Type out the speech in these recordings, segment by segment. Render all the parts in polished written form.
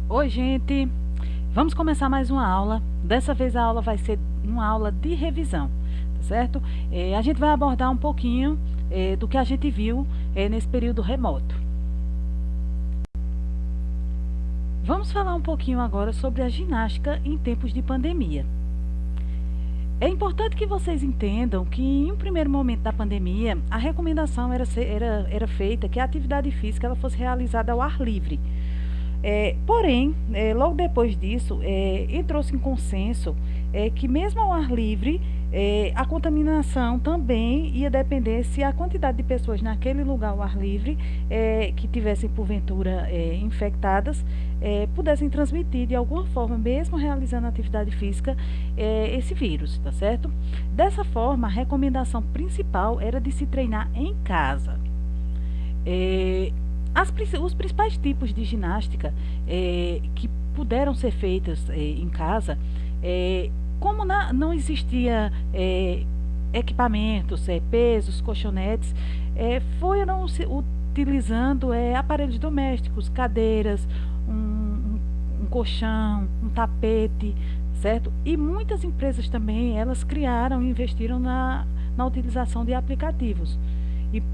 Oi, gente! Vamos começar mais uma aula. Dessa vez a aula vai ser uma aula de revisão, tá certo? A gente vai abordar um pouquinho do que a gente viu nesse período remoto. Vamos falar um pouquinho agora sobre a ginástica em tempos de pandemia. É importante que vocês entendam que, em um primeiro momento da pandemia, a recomendação era feita que a atividade física ela fosse realizada ao ar livre. Porém, logo depois disso, entrou-se em consenso que mesmo ao ar livre, a contaminação também ia depender se a quantidade de pessoas naquele lugar ao ar livre, que tivessem porventura infectadas, pudessem transmitir de alguma forma, mesmo realizando atividade física, esse vírus, tá certo? Dessa forma, a recomendação principal era de se treinar em casa. Os principais tipos de ginástica que puderam ser feitas em casa, como não existia equipamentos, pesos, colchonetes, foram utilizando aparelhos domésticos, cadeiras, um colchão, um tapete, certo? E muitas empresas também, elas criaram e investiram na utilização de aplicativos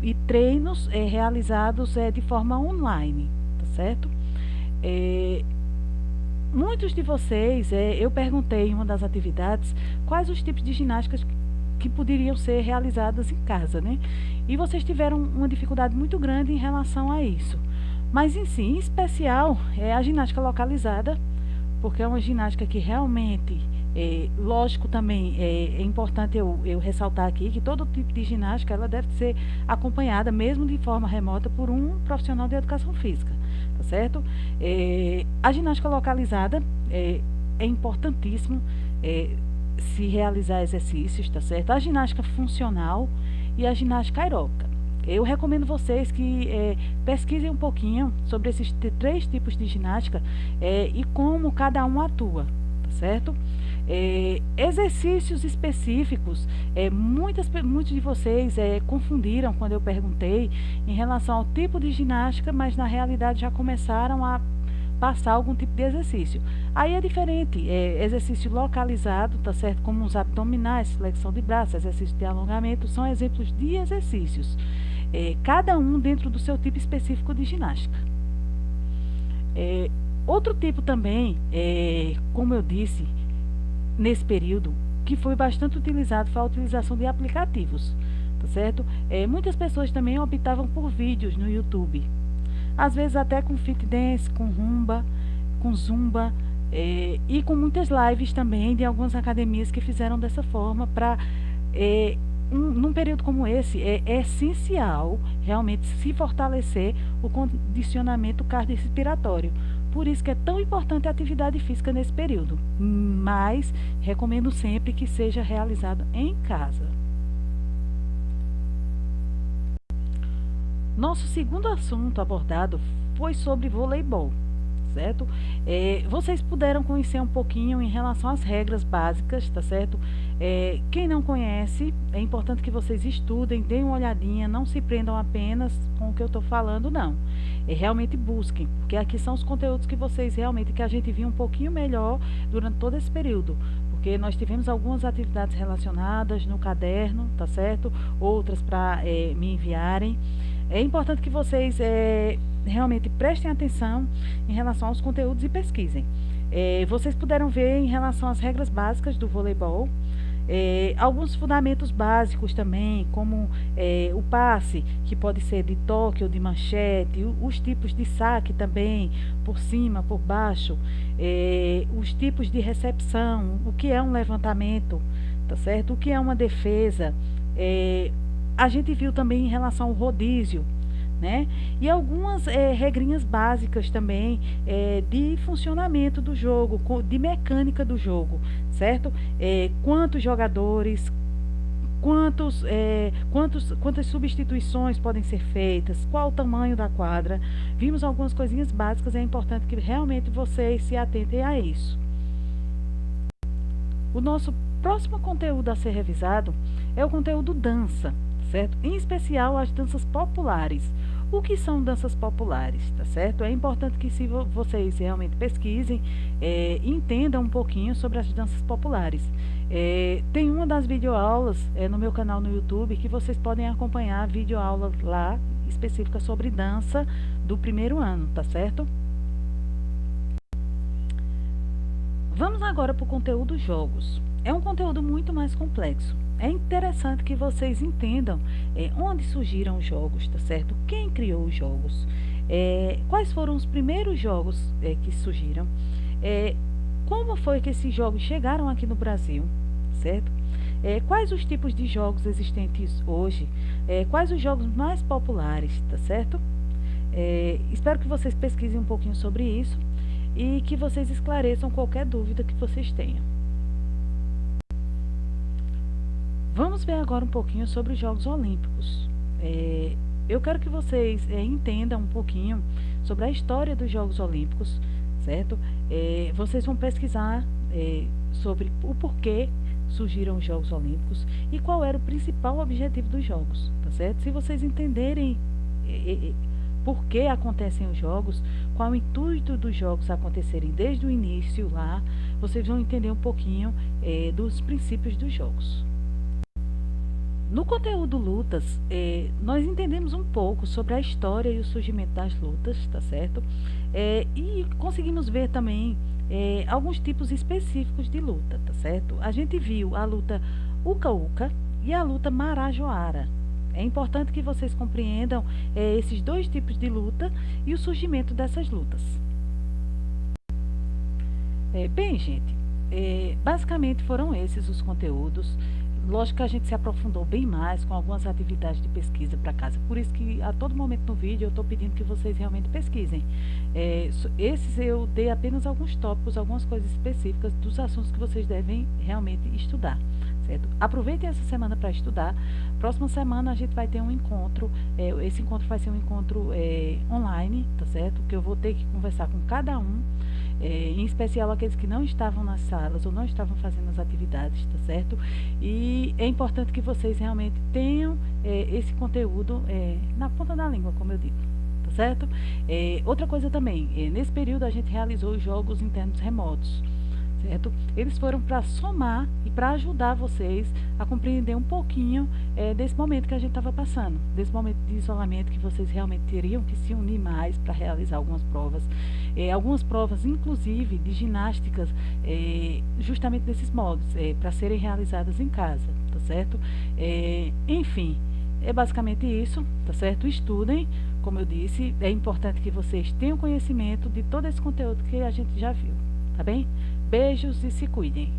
e treinos realizados de forma online, tá certo? Muitos de vocês, eu perguntei em uma das atividades quais os tipos de ginásticas que poderiam ser realizadas em casa, né? E vocês tiveram uma dificuldade muito grande em relação a isso. Mas em especial, é a ginástica localizada, porque é uma ginástica que realmente, lógico também, é importante eu ressaltar aqui que todo tipo de ginástica ela deve ser acompanhada, mesmo de forma remota, por um profissional de educação física, tá certo? A ginástica localizada é importantíssimo se realizar exercícios, tá certo? A ginástica funcional e a ginástica aeróbica. Eu recomendo vocês que pesquisem um pouquinho sobre esses três tipos de ginástica e como cada um atua, tá certo? Exercícios específicos, muitos de vocês confundiram quando eu perguntei em relação ao tipo de ginástica, mas na realidade já começaram a passar algum tipo de exercício. Aí é diferente, exercício localizado, tá certo? Como os abdominais, flexão de braço, exercício de alongamento, são exemplos de exercícios. Cada um dentro do seu tipo específico de ginástica. Outro tipo também, como eu disse, nesse período, que foi bastante utilizado, foi a utilização de aplicativos, tá certo? Muitas pessoas também optavam por vídeos no YouTube, às vezes até com fit dance, com rumba, com zumba, e com muitas lives também de algumas academias que fizeram dessa forma para num período como esse, é essencial realmente se fortalecer o condicionamento cardiorrespiratório. Por isso que é tão importante a atividade física nesse período. Mas recomendo sempre que seja realizado em casa. Nosso segundo assunto abordado foi sobre voleibol, certo? Vocês puderam conhecer um pouquinho em relação às regras básicas, tá certo? Quem não conhece, é importante que vocês estudem, deem uma olhadinha, não se prendam apenas com o que eu estou falando, não. Realmente busquem, porque aqui são os conteúdos que vocês realmente, que a gente viu um pouquinho melhor durante todo esse período. Porque nós tivemos algumas atividades relacionadas no caderno, tá certo? Outras para me enviarem. É importante que vocês realmente prestem atenção em relação aos conteúdos e pesquisem. Vocês puderam ver em relação às regras básicas do voleibol, alguns fundamentos básicos também, como o passe, que pode ser de toque ou de manchete, os tipos de saque também, por cima, por baixo, os tipos de recepção, o que é um levantamento, tá certo? O que é uma defesa. A gente viu também em relação ao rodízio, né? E algumas regrinhas básicas também de funcionamento do jogo, de mecânica do jogo, certo? Quantos jogadores, quantas substituições podem ser feitas, qual o tamanho da quadra. Vimos algumas coisinhas básicas, é importante que realmente vocês se atentem a isso. O nosso próximo conteúdo a ser revisado é o conteúdo dança, certo? Em especial as danças populares. O que são danças populares, tá certo? É importante que se vocês realmente pesquisem, entendam um pouquinho sobre as danças populares. Tem uma das videoaulas no meu canal no YouTube que vocês podem acompanhar a videoaula lá específica sobre dança do primeiro ano, tá certo? Vamos agora para o conteúdo jogos. É um conteúdo muito mais complexo. É interessante que vocês entendam onde surgiram os jogos, tá certo? Quem criou os jogos? Quais foram os primeiros jogos que surgiram? Como foi que esses jogos chegaram aqui no Brasil, certo? Quais os tipos de jogos existentes hoje? Quais os jogos mais populares, tá certo? Espero que vocês pesquisem um pouquinho sobre isso e que vocês esclareçam qualquer dúvida que vocês tenham. Vamos ver agora um pouquinho sobre os Jogos Olímpicos. Eu quero que vocês entendam um pouquinho sobre a história dos Jogos Olímpicos, certo? Vocês vão pesquisar sobre o porquê surgiram os Jogos Olímpicos e qual era o principal objetivo dos Jogos, tá certo? Se vocês entenderem por que acontecem os jogos, qual o intuito dos jogos acontecerem desde o início lá, vocês vão entender um pouquinho dos princípios dos jogos. No conteúdo lutas, nós entendemos um pouco sobre a história e o surgimento das lutas, tá certo? E conseguimos ver também alguns tipos específicos de luta, tá certo? A gente viu a luta Uca-Uca e a luta Marajoara. É importante que vocês compreendam esses dois tipos de luta e o surgimento dessas lutas. Bem, gente, basicamente foram esses os conteúdos. Lógico que a gente se aprofundou bem mais com algumas atividades de pesquisa para casa. Por isso que a todo momento no vídeo eu estou pedindo que vocês realmente pesquisem. Esses eu dei apenas alguns tópicos, algumas coisas específicas dos assuntos que vocês devem realmente estudar. Certo? Aproveitem essa semana para estudar. Próxima semana a gente vai ter um encontro. Esse encontro vai ser um encontro online, tá certo? Que eu vou ter que conversar com cada um, em especial aqueles que não estavam nas salas ou não estavam fazendo as atividades, tá certo? E é importante que vocês realmente tenham esse conteúdo na ponta da língua, como eu digo. Tá certo? Outra coisa também, nesse período a gente realizou os jogos internos remotos. Certo? Eles foram para somar e para ajudar vocês a compreender um pouquinho desse momento que a gente estava passando, desse momento de isolamento que vocês realmente teriam que se unir mais para realizar algumas provas inclusive de ginásticas, justamente desses modos, para serem realizadas em casa, tá certo? Enfim, é basicamente isso, tá certo? Estudem, como eu disse, é importante que vocês tenham conhecimento de todo esse conteúdo que a gente já viu, tá bem? Beijos e se cuidem.